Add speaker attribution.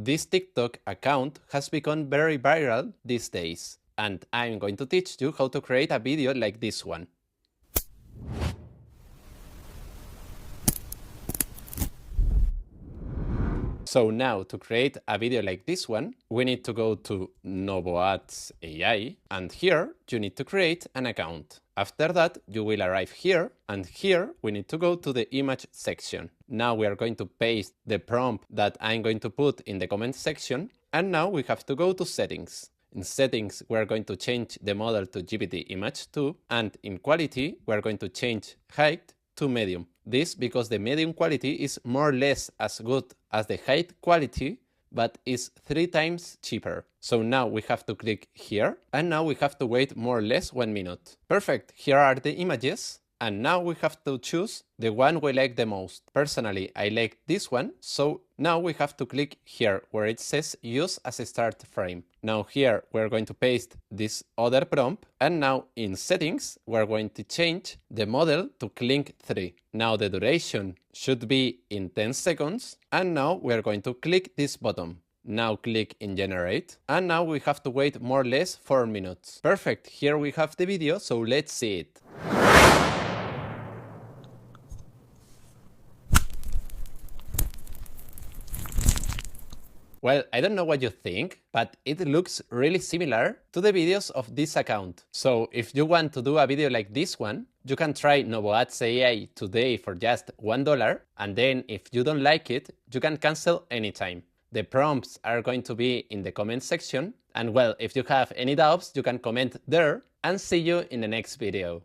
Speaker 1: This TikTok account has become very viral these days, and I'm going to teach you how to create a video like this one. So now, to create a video like this one, we need to go to NovoAds AI, and here you need to create an account. After that, you will arrive here, and here we need to go to the image section. Now we are going to paste the prompt that I'm going to put in the comment section, and now we have to go to settings. In settings, we are going to change the model to GPT image 2, and in quality, we are going to change height to medium. This because the medium quality is more or less as good as the height quality, but is 3 times cheaper. So now we have to click here, and now we have to wait more or less 1 minute. Perfect, here are the images, and now we have to choose the one we like the most. Personally, I like this one, so now we have to click here where it says use as a start frame. Now here we're going to paste this other prompt, and now in settings we're going to change the model to Kling 3. Now the duration should be in 10 seconds, and now we're going to click this button. Now click in generate, and now we have to wait more or less 4 minutes. Perfect, here we have the video, so let's see it. Well, I don't know what you think, but it looks really similar to the videos of this account. So if you want to do a video like this one, you can try NovoAds AI today for just $1, and then if you don't like it, you can cancel anytime. The prompts are going to be in the comment section, and well, if you have any doubts, you can comment there, and see you in the next video.